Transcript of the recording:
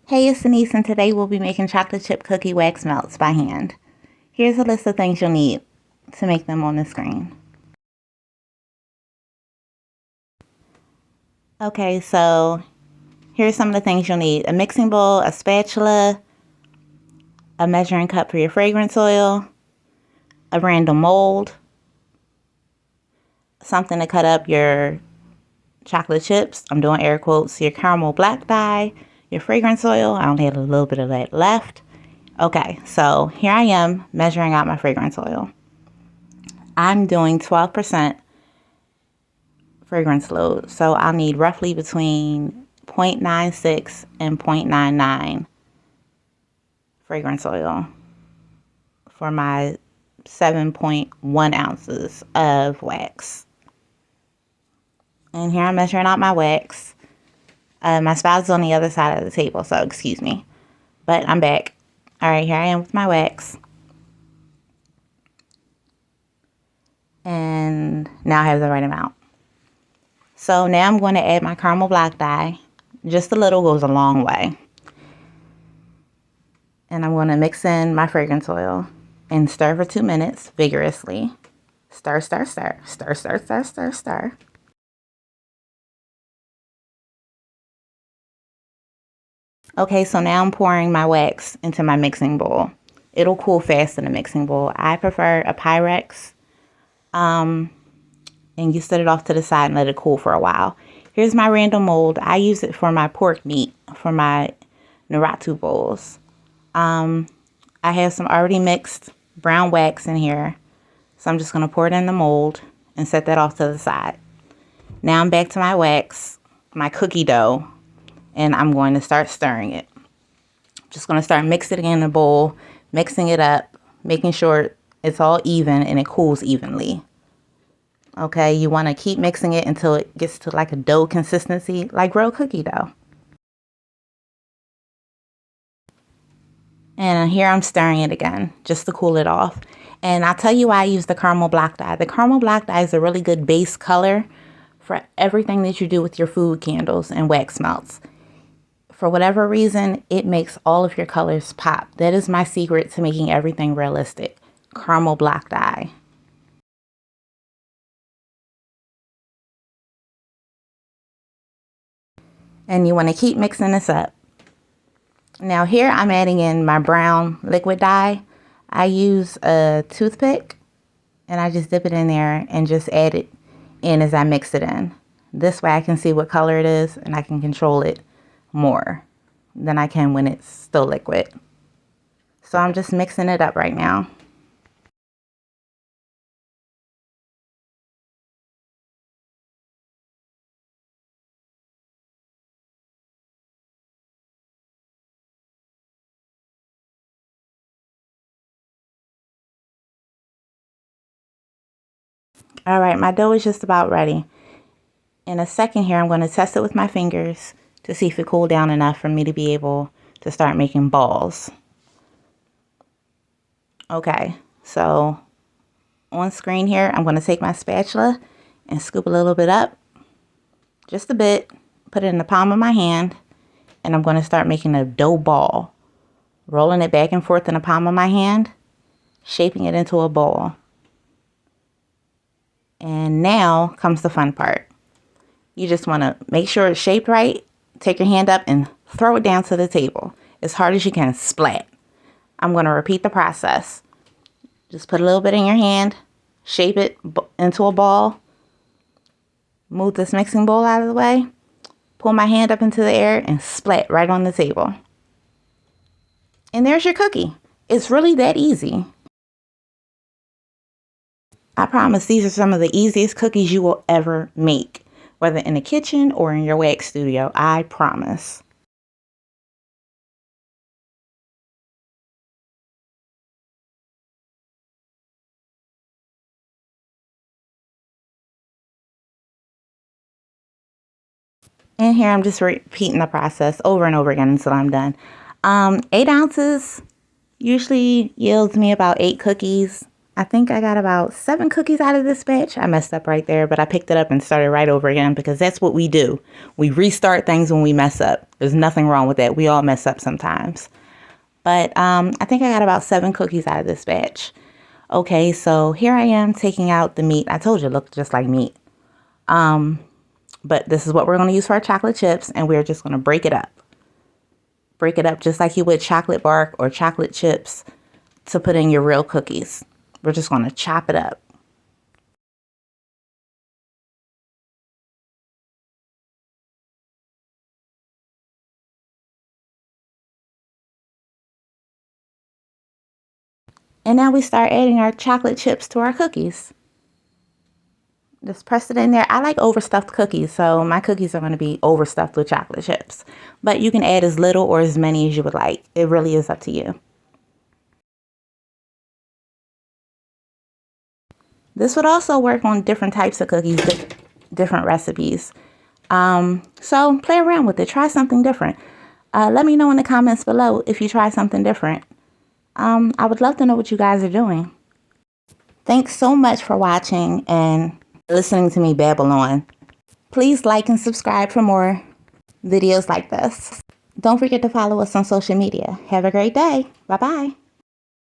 Hey, it's Denise, and today we'll be making chocolate chip cookie wax melts by hand. Here's a list of things you'll need to make them on the screen. Okay, so here's some of the things you'll need. A mixing bowl, a spatula, a measuring cup for your fragrance oil, a random mold, something to cut up your chocolate chips, I'm doing air quotes, your caramel black dye, your fragrance oil. I only had a little bit of that left. Okay, so here I am measuring out my fragrance oil. I'm doing 12% fragrance load, so I'll need roughly between 0.96 and 0.99 fragrance oil for my 7.1 ounces of wax. And here I'm measuring out my wax. My spouse's on the other side of the table, so excuse me. But I'm back. All right, here I am with my wax. And now I have the right amount. So now I'm going to add my caramel black dye. Just a little goes a long way. And I'm going to mix in my fragrance oil and stir for 2 minutes vigorously. Stir, stir, stir, stir, stir, stir, stir, stir. Okay, so now I'm pouring my wax into my mixing bowl. It'll cool fast in the mixing bowl. I prefer a Pyrex. And you set it off to the side and let it cool for a while. Here's my random mold. I use it for my pork meat, for my Naratu bowls. I have some already mixed brown wax in here. So I'm just going to pour it in the mold and set that off to the side. Now I'm back to my wax, my cookie dough, and I'm going to start stirring it. Just going to start mixing it in the bowl, mixing it up, making sure it's all even and it cools evenly. Okay, you want to keep mixing it until it gets to like a dough consistency, like real cookie dough. And here I'm stirring it again, just to cool it off. And I'll tell you why I use the caramel black dye. The caramel black dye is a really good base color for everything that you do with your food candles and wax melts. For whatever reason, it makes all of your colors pop. That is my secret to making everything realistic. Caramel black dye. And you want to keep mixing this up. Now here I'm adding in my brown liquid dye. I use a toothpick and I just dip it in there and just add it in as I mix it in. This way I can see what color it is and I can control it more than I can when it's still liquid. So I'm just mixing it up right now. All right, my dough is just about ready. In a second here, I'm going to test it with my fingers to see if it cooled down enough for me to be able to start making balls. Okay, so on screen here, I'm going to take my spatula and scoop a little bit up, just a bit, put it in the palm of my hand, and I'm going to start making a dough ball, rolling it back and forth in the palm of my hand, shaping it into a ball. And now comes the fun part. You just want to make sure it's shaped right. Take your hand up and throw it down to the table as hard as you can. Splat. I'm going to repeat the process. Just put a little bit in your hand, shape it into a ball, move this mixing bowl out of the way, pull my hand up into the air and splat right on the table. And there's your cookie. It's really that easy. I promise these are some of the easiest cookies you will ever make, whether in the kitchen or in your wax studio. I promise. And here I'm just repeating the process over and over again until I'm done. 8 ounces usually yields me about 8 cookies. I think I got about 7 cookies out of this batch. I messed up right there, but I picked it up and started right over again because that's what we do. We restart things when we mess up. There's nothing wrong with that. We all mess up sometimes. But I think I got about 7 cookies out of this batch. Okay, so here I am taking out the meat. I told you it looked just like meat. But this is what we're going to use for our chocolate chips, and we're just going to break it up. Break it up just like you would chocolate bark or chocolate chips to put in your real cookies. We're just going to chop it up. And now we start adding our chocolate chips to our cookies. Just press it in there. I like overstuffed cookies, so my cookies are going to be overstuffed with chocolate chips. But you can add as little or as many as you would like. It really is up to you. This would also work on different types of cookies, different recipes. So play around with it. Try something different. Let me know in the comments below if you try something different. I would love to know what you guys are doing. Thanks so much for watching and listening to me babble on. Please like and subscribe for more videos like this. Don't forget to follow us on social media. Have a great day. Bye-bye.